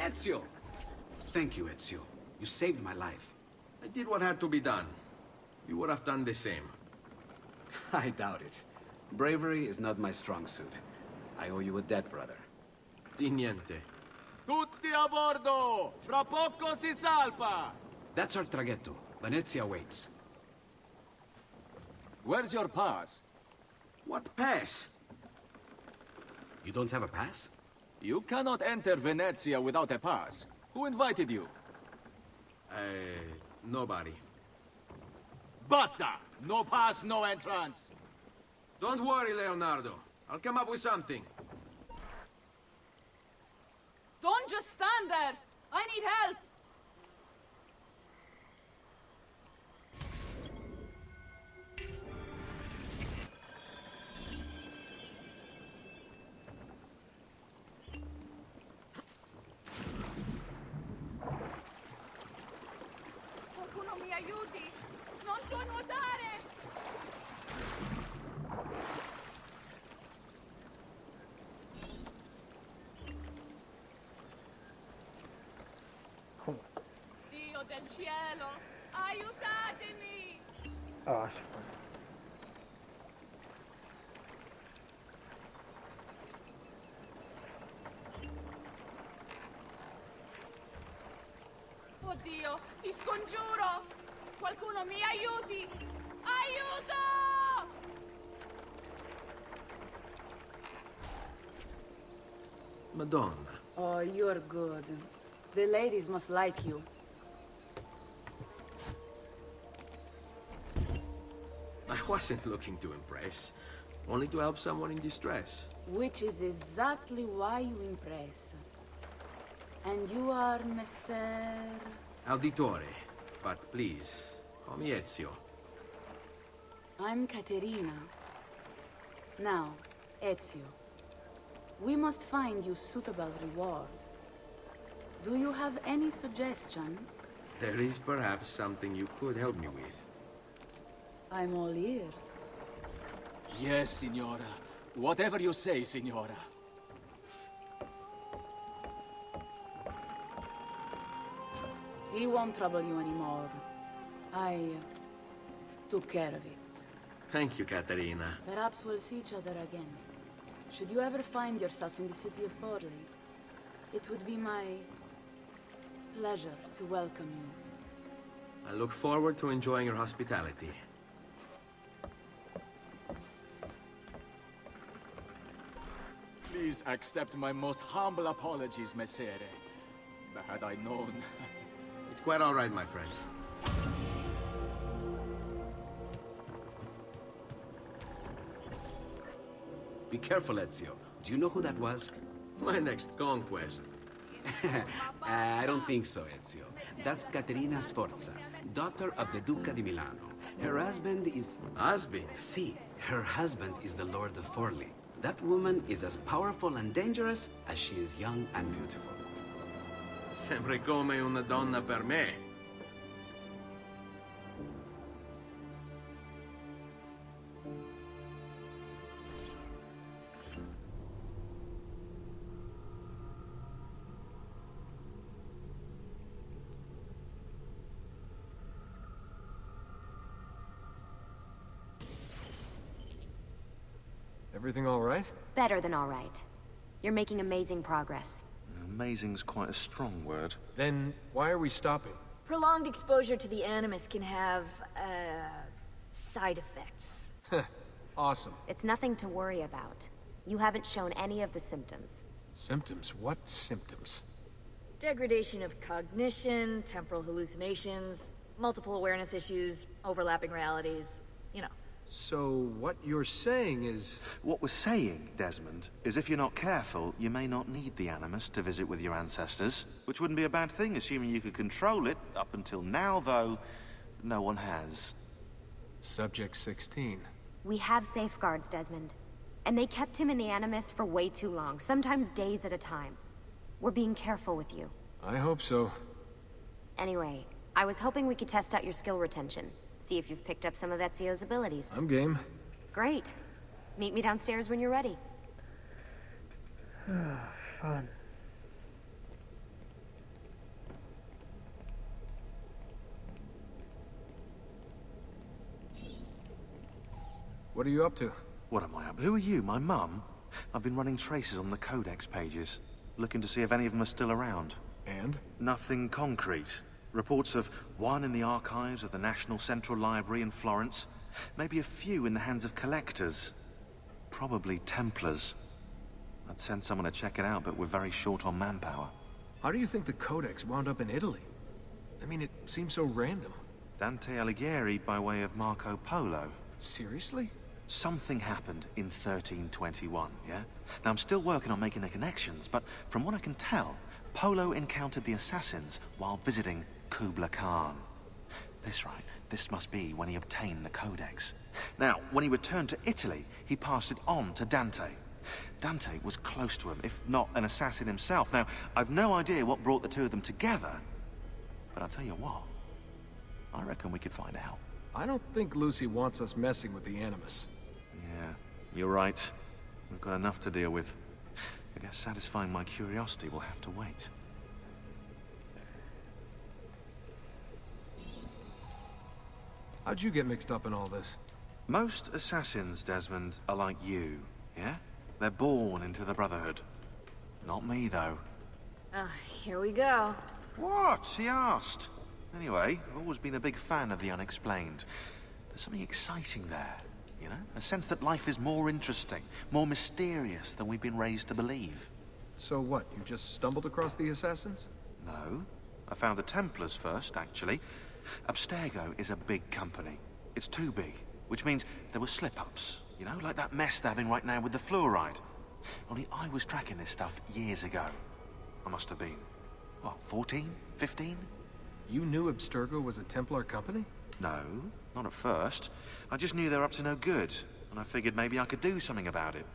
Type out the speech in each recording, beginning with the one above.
Ezio! Thank you, Ezio. You saved my life. I did what had to be done. You would have done the same. I doubt it. Bravery is not my strong suit. I owe you a debt, brother. Di niente. Tutti a bordo! Fra poco si salpa! That's our traghetto. Venezia waits. Where's your pass? What pass? You don't have a pass? You cannot enter Venezia without a pass. Who invited you? Nobody. Basta! No pass, no entrance! Don't worry, Leonardo. I'll come up with something. Don't just stand there! I need help! Qualcuno mi aiuti! Non so nuotare! Dio del cielo, aiutatemi! Oh, that's fine. Oddio, ti scongiuro! Qualcuno mi aiuti! Aiuto! Madonna. Oh, you're good. The ladies must like you. I wasn't looking to impress. Only to help someone in distress. Which is exactly why you impress. And you are Messer... Auditore. But please, call me Ezio. I'm Caterina. Now, Ezio. We must find you suitable reward. Do you have any suggestions? There is perhaps something you could help me with. I'm all ears. Yes, signora. Whatever you say, signora. He won't trouble you anymore. I took care of it. Thank you, Caterina. Perhaps we'll see each other again. Should you ever find yourself in the city of Forli, it would be my pleasure to welcome you. I look forward to enjoying your hospitality. Please accept my most humble apologies, Messere. Had I known... It's quite all right, my friend. Be careful, Ezio. Do you know who that was? My next conquest. I don't think so, Ezio. That's Caterina Sforza, daughter of the Duca di Milano. Her husband is... Husband? See, her husband is the Lord of Forli. That woman is as powerful and dangerous as she is young and beautiful. Sempre come una donna per me. Everything all right? Better than all right. You're making amazing progress. Amazing's quite a strong word. Then why are we stopping? Prolonged exposure to the Animus can have, side effects. Awesome. It's nothing to worry about. You haven't shown any of the symptoms. Symptoms? What symptoms? Degradation of cognition, temporal hallucinations, multiple awareness issues, overlapping realities, you know. So what you're saying is... What we're saying, Desmond, is if you're not careful, you may not need the Animus to visit with your ancestors. Which wouldn't be a bad thing, assuming you could control it. Up until now, though, no one has. Subject 16. We have safeguards, Desmond. And they kept him in the Animus for way too long, sometimes days at a time. We're being careful with you. I hope so. Anyway, I was hoping we could test out your skill retention. See if you've picked up some of Ezio's abilities. I'm game. Great. Meet me downstairs when you're ready. Fun. What are you up to? What am I up? Who are you, my mum? I've been running traces on the Codex pages, looking to see if any of them are still around. And? Nothing concrete. Reports of one in the archives of the National Central Library in Florence. Maybe a few in the hands of collectors. Probably Templars. I'd send someone to check it out, but we're very short on manpower. How do you think the Codex wound up in Italy? I mean, it seems so random. Dante Alighieri by way of Marco Polo. Seriously? Something happened in 1321, yeah? Now, I'm still working on making the connections, but from what I can tell, Polo encountered the assassins while visiting Kubla Khan. This must be when he obtained the Codex. Now, when he returned to Italy, he passed it on to Dante. Dante was close to him, if not an assassin himself. Now, I've no idea what brought the two of them together, but I'll tell you what, I reckon we could find out. I don't think Lucy wants us messing with the Animus. Yeah, you're right. We've got enough to deal with. I guess satisfying my curiosity will have to wait. How'd you get mixed up in all this? Most assassins, Desmond, are like you, yeah? They're born into the Brotherhood. Not me, though. Here we go. What? He asked. Anyway, I've always been a big fan of the unexplained. There's something exciting there, you know? A sense that life is more interesting, more mysterious than we've been raised to believe. So what, you just stumbled across the Assassins? No. I found the Templars first, actually. Abstergo is a big company. It's too big, which means there were slip-ups. You know, like that mess they're having right now with the fluoride. Only I was tracking this stuff years ago. I must have been, what, 14? 15? You knew Abstergo was a Templar company? No, not at first. I just knew they were up to no good, and I figured maybe I could do something about it.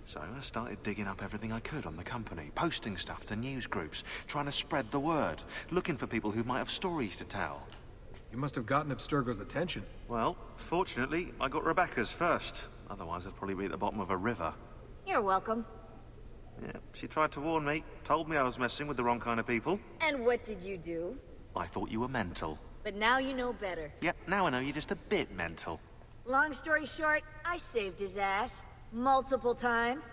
So I started digging up everything I could on the company, posting stuff to news groups, trying to spread the word, looking for people who might have stories to tell. You must have gotten Abstergo's attention. Well, fortunately, I got Rebecca's first. Otherwise, I'd probably be at the bottom of a river. You're welcome. Yeah, she tried to warn me, told me I was messing with the wrong kind of people. And what did you do? I thought you were mental. But now you know better. Yeah, now I know you're just a bit mental. Long story short, I saved his ass. Multiple times.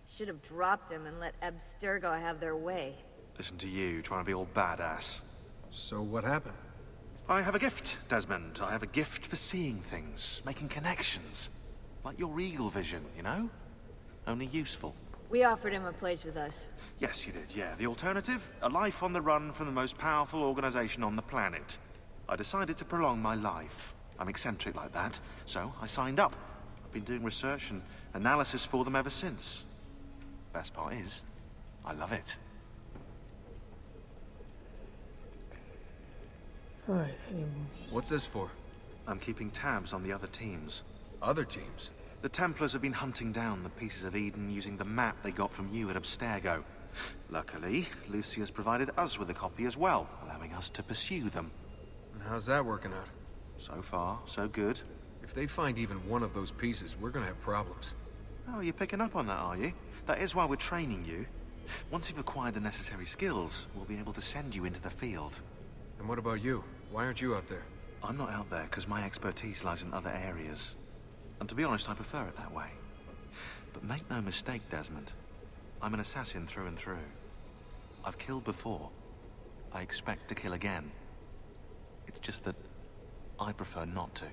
Should have dropped him and let Abstergo have their way. Listen to you, trying to be all badass. So what happened? I have a gift, Desmond. I have a gift for seeing things, making connections. Like your eagle vision, you know? Only useful. We offered him a place with us. Yes, you did, yeah. The alternative? A life on the run from the most powerful organization on the planet. I decided to prolong my life. I'm eccentric like that, so I signed up. I've been doing research and analysis for them ever since. Best part is, I love it. What's this for? I'm keeping tabs on the other teams. Other teams? The Templars have been hunting down the pieces of Eden using the map they got from you at Abstergo. Luckily, Lucy has provided us with a copy as well, allowing us to pursue them. And how's that working out? So far, so good. If they find even one of those pieces, we're gonna have problems. Oh, you're picking up on that, are you? That is why we're training you. Once you've acquired the necessary skills, we'll be able to send you into the field. And what about you? Why aren't you out there? I'm not out there because my expertise lies in other areas. And to be honest, I prefer it that way. But make no mistake, Desmond. I'm an assassin through and through. I've killed before. I expect to kill again. It's just that I prefer not to.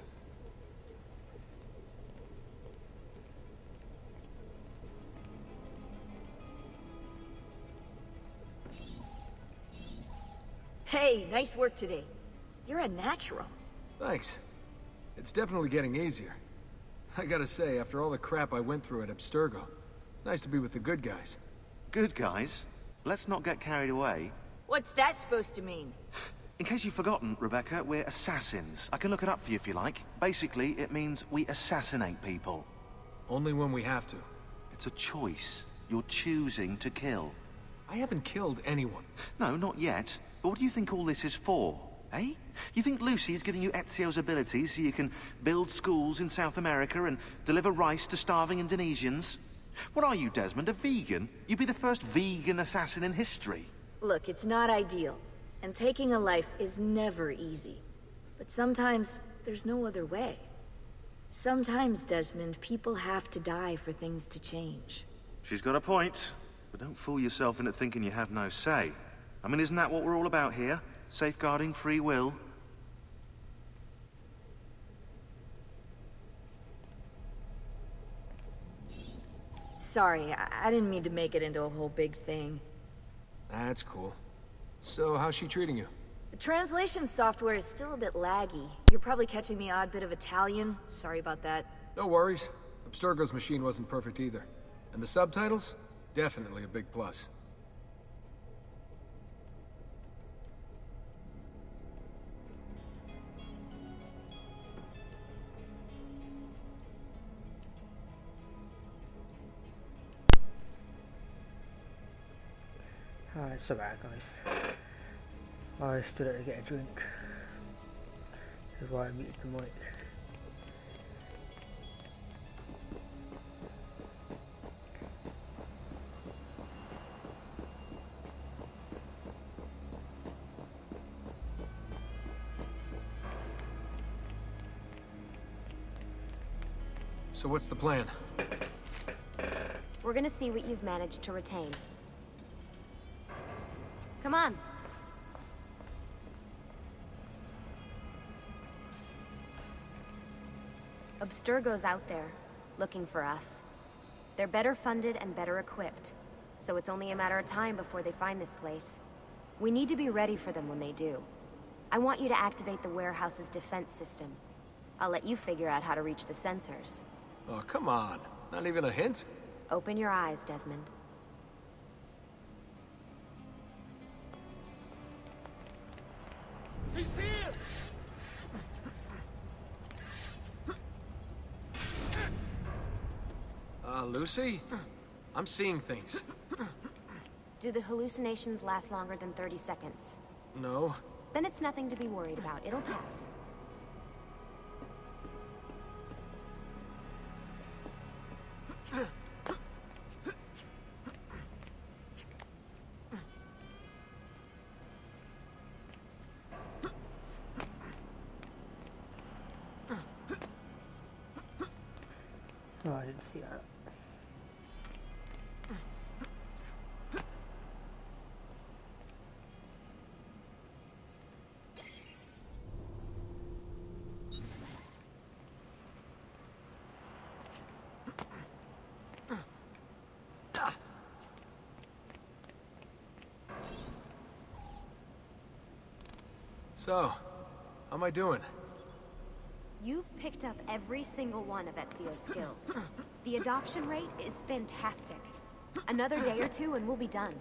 Hey, nice work today. You're a natural. Thanks. It's definitely getting easier. I gotta say, after all the crap I went through at Abstergo, it's nice to be with the good guys. Good guys. Let's not get carried away. What's that supposed to mean? In case you've forgotten, Rebecca, we're assassins. I can look it up for you if you like. Basically, it means we assassinate people. Only when we have to. It's a choice. You're choosing to kill. I haven't killed anyone. No, not yet. But what do you think all this is for? Eh? You think Lucy's giving you Ezio's abilities so you can build schools in South America and deliver rice to starving Indonesians? What are you, Desmond, a vegan? You'd be the first vegan assassin in history. Look, it's not ideal. And taking a life is never easy. But sometimes, there's no other way. Sometimes, Desmond, people have to die for things to change. She's got a point, but don't fool yourself into thinking you have no say. I mean, isn't that what we're all about here? Safeguarding free will? Sorry, I didn't mean to make it into a whole big thing. That's cool. So, how's she treating you? The translation software is still a bit laggy. You're probably catching the odd bit of Italian. Sorry about that. No worries. Abstergo's machine wasn't perfect either. And the subtitles? Definitely a big plus. Alright, so bad guys. I stood up to get a drink. This is why I muted the mic. So what's the plan? We're gonna see what you've managed to retain. Come on. Abstergo's out there, looking for us. They're better funded and better equipped, so it's only a matter of time before they find this place. We need to be ready for them when they do. I want you to activate the warehouse's defense system. I'll let you figure out how to reach the sensors. Oh, come on. Not even a hint? Open your eyes, Desmond. He's here! Lucy? I'm seeing things. Do the hallucinations last longer than 30 seconds? No. Then it's nothing to be worried about. It'll pass. Oh, I didn't see that. So, how am I doing? You've picked up every single one of Ezio's skills. The adoption rate is fantastic. Another day or two and we'll be done.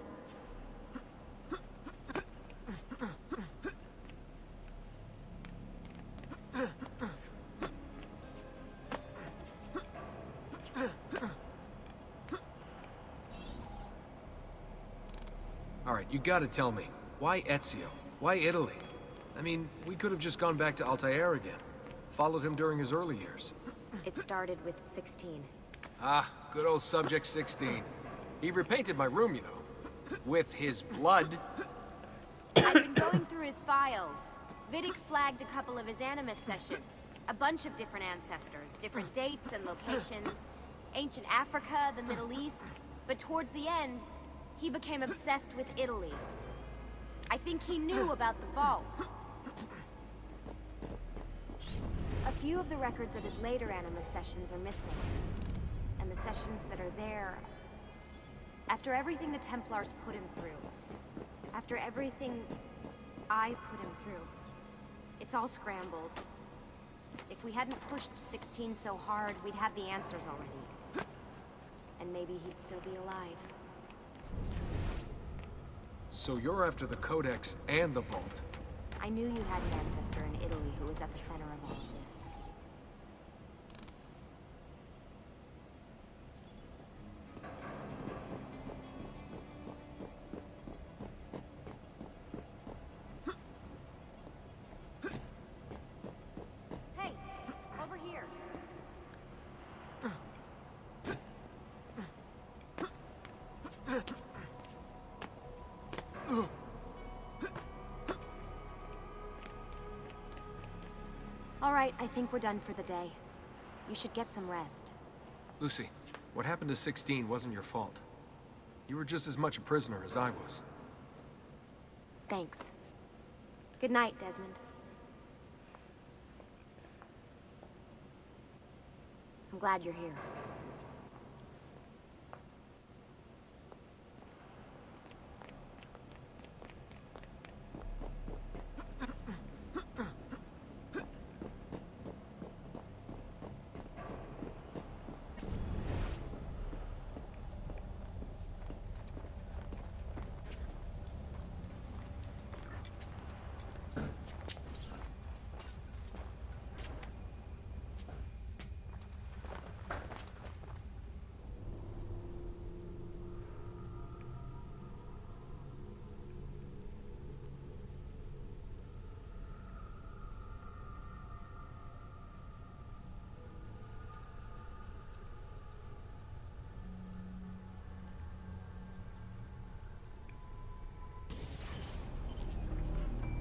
Alright, you gotta tell me. Why Ezio? Why Italy? I mean, we could have just gone back to Altair again. Followed him during his early years. It started with 16. Ah, good old Subject 16. He repainted my room, you know. With his blood. I've been going through his files. Vidic flagged a couple of his Animus sessions. A bunch of different ancestors, different dates and locations. Ancient Africa, the Middle East. But towards the end, he became obsessed with Italy. I think he knew about the vault. A few of the records of his later Animus sessions are missing. And the sessions that are there... After everything the Templars put him through. After everything I put him through. It's all scrambled. If we hadn't pushed 16 so hard, we'd have the answers already. And maybe he'd still be alive. So you're after the Codex and the Vault. I knew you had an ancestor in Italy who was at the center of all of this. Hey, over here. All right, I think we're done for the day. You should get some rest. Lucy, what happened to 16 wasn't your fault. You were just as much a prisoner as I was. Thanks. Good night, Desmond. I'm glad you're here.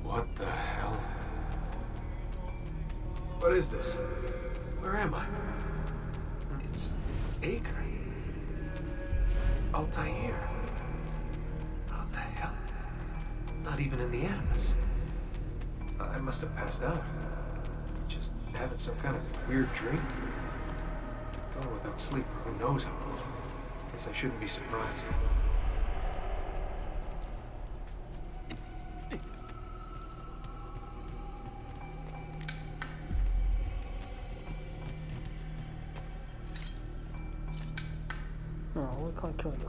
What the hell? What is this? Where am I? It's Acre. Altair. How the hell? Not even in the Animus. I must have passed out. Just having some kind of weird dream. Going without sleep for who knows how long. Guess I shouldn't be surprised. No, we can't kill you.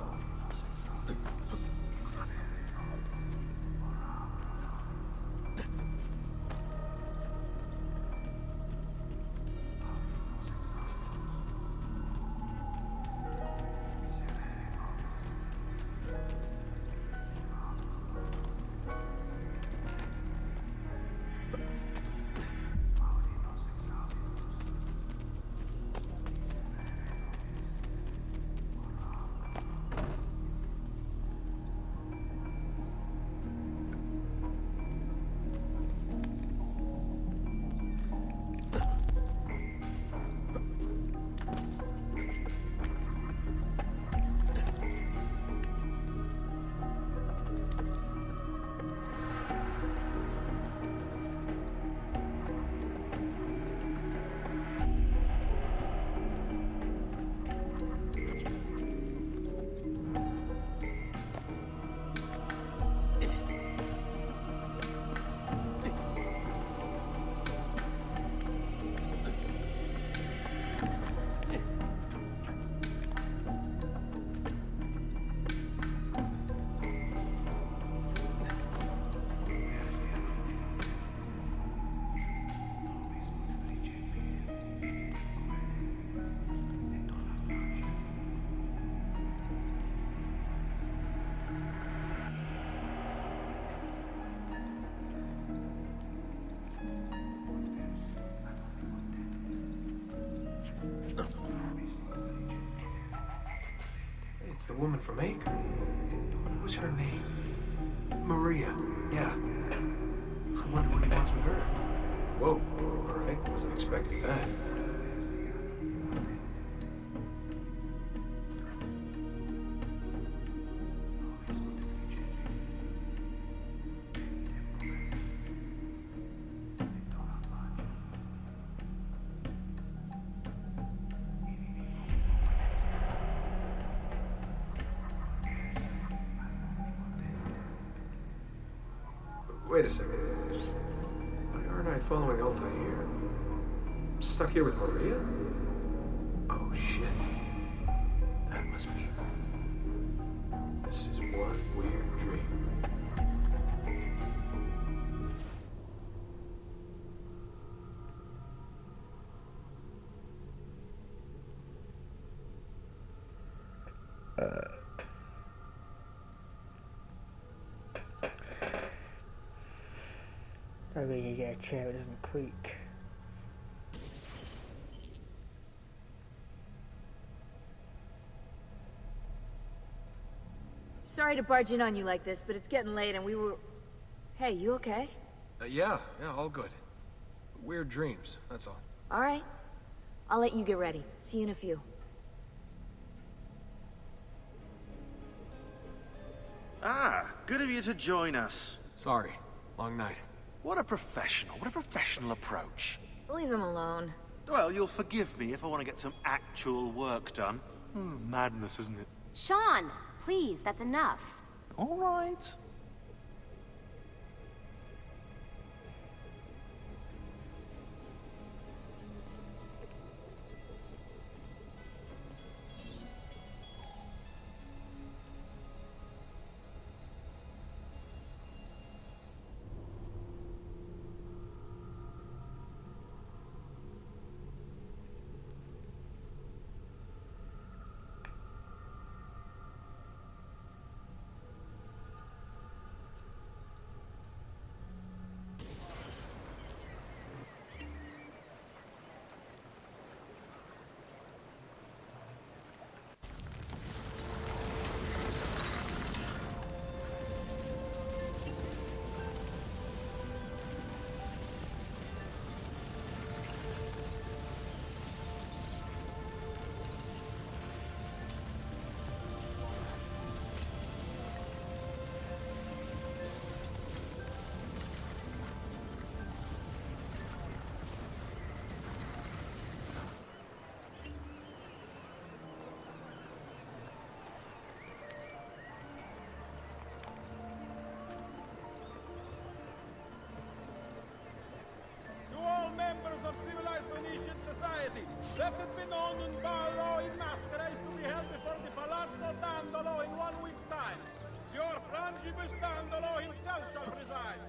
It's the woman from Acre. What was her name? Maria. Yeah. I wonder what he wants with her. Whoa. All right. Wasn't expecting that. Wait a second. Why aren't I following Altair? I'm stuck here with Maria? Oh, shit. That must be... This is one weird dream. I really get a chair, it doesn't creak. Sorry to barge in on you like this, but it's getting late and we were... Hey, you okay? Yeah, all good. Weird dreams, that's all. Alright. I'll let you get ready. See you in a few. Ah, good of you to join us. Sorry. Long night. What a professional approach. Leave him alone. Well, you'll forgive me if I want to get some actual work done. Madness, isn't it? Sean, please, that's enough. All right. Members of civilized Venetian society, let it be known in Ballo in Mascara is to be held before the Palazzo Dandolo in 1 week's time. Your Frangibus Dandolo himself shall preside.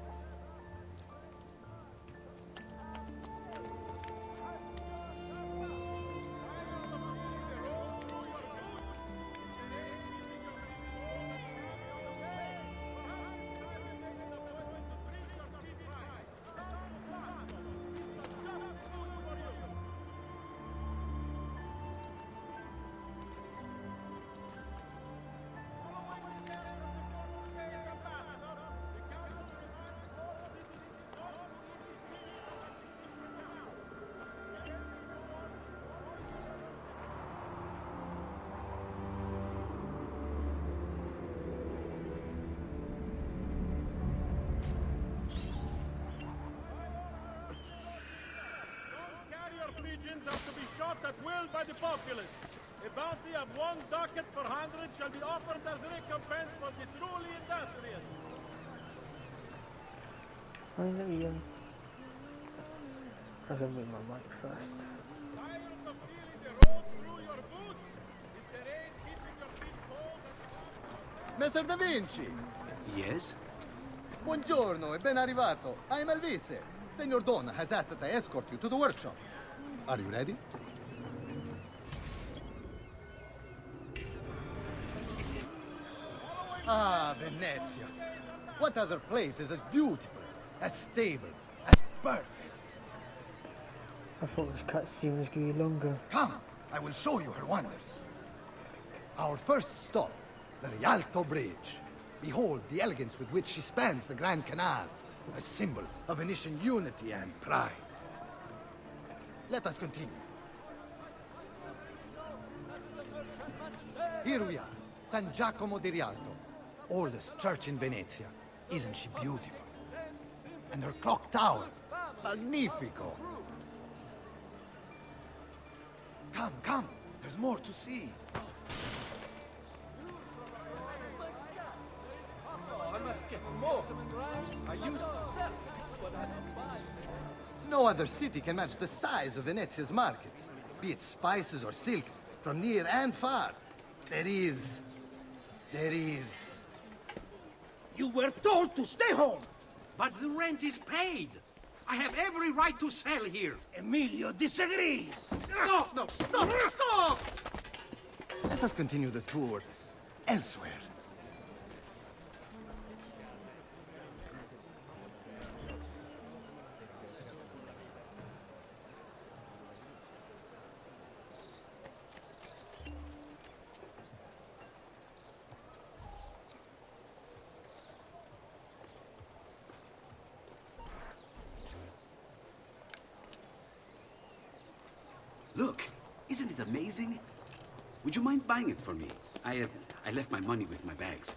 Legions are to be shot at will by the populace. A bounty of 1 ducat per 100 shall be offered as recompense for the truly industrious. I'm gonna move my mic first. Tired of feeling the road through your boots? Is the rain keeping your feet cold and Messer Da Vinci! Yes? Buongiorno e ben arrivato. I'm Elvise. Senor Don has asked that I escort you to the workshop. Are you ready? Ah, Venezia. What other place is as beautiful, as stable, as perfect? I thought this cutscene was going to be longer. Come, I will show you her wonders. Our first stop, the Rialto Bridge. Behold the elegance with which she spans the Grand Canal, a symbol of Venetian unity and pride. Let us continue. Here we are, San Giacomo di Rialto, oldest church in Venezia. Isn't she beautiful? And her clock tower, magnifico. Come, come, there's more to see. I must get more. I used to sell, but I don't buy. No other city can match the size of Venezia's markets, be it spices or silk, from near and far. There is... You were told to stay home! But the rent is paid! I have every right to sell here! Emilio disagrees! No, no, stop, stop! Let us continue the tour elsewhere. Look, isn't it amazing? Would you mind buying it for me? I left my money with my bags.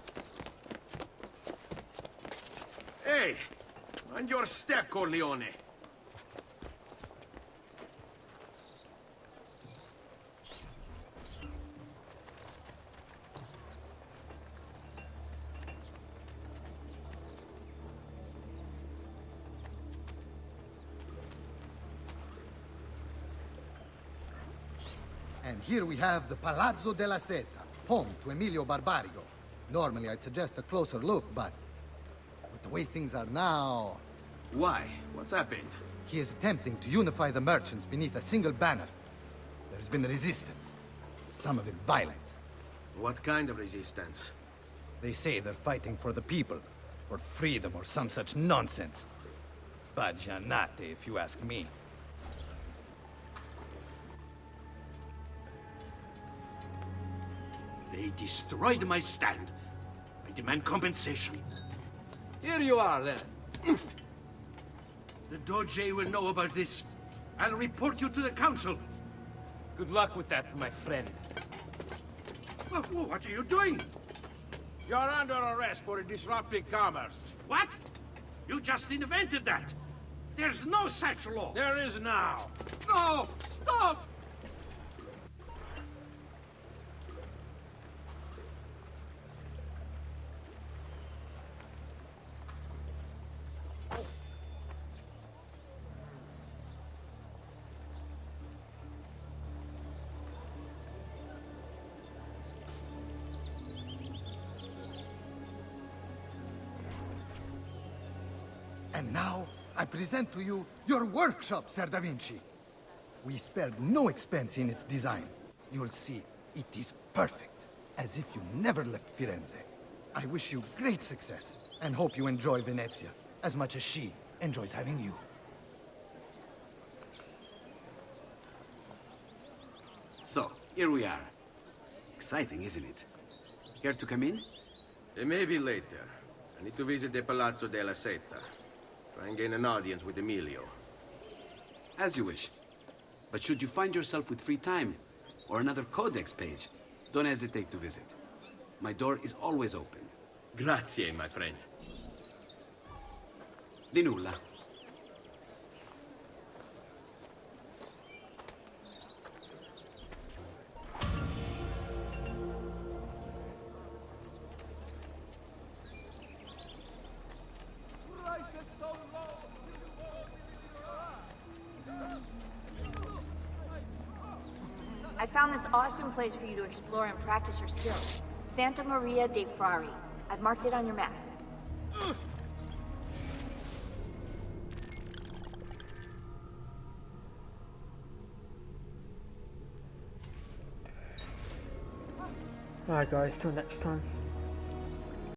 Hey! Mind your step, Corleone. And here we have the Palazzo della Seta, home to Emilio Barbarigo. Normally I'd suggest a closer look, but with the way things are now... Why? What's happened? He is attempting to unify the merchants beneath a single banner. There's been resistance, some of it violent. What kind of resistance? They say they're fighting for the people, for freedom or some such nonsense. Baggianate, if you ask me. They destroyed my stand. I demand compensation. Here you are, then. The Doge will know about this. I'll report you to the council. Good luck with that, my friend. What are you doing? You're under arrest for disrupting commerce. What? You just invented that. There's no such law. There is now. No! Stop! And now, I present to you your workshop, Ser Da Vinci. We spared no expense in its design. You'll see, it is perfect, as if you never left Firenze. I wish you great success, and hope you enjoy Venezia, as much as she enjoys having you. So, here we are. Exciting, isn't it? Care to come in? Maybe later. I need to visit the Palazzo della Seta. Try and gain an audience with Emilio. As you wish. But should you find yourself with free time, or another codex page, don't hesitate to visit. My door is always open. Grazie, my friend. Di nulla. I found this awesome place for you to explore and practice your skills. Santa Maria dei Frari. I've marked it on your map. Alright guys, till next time.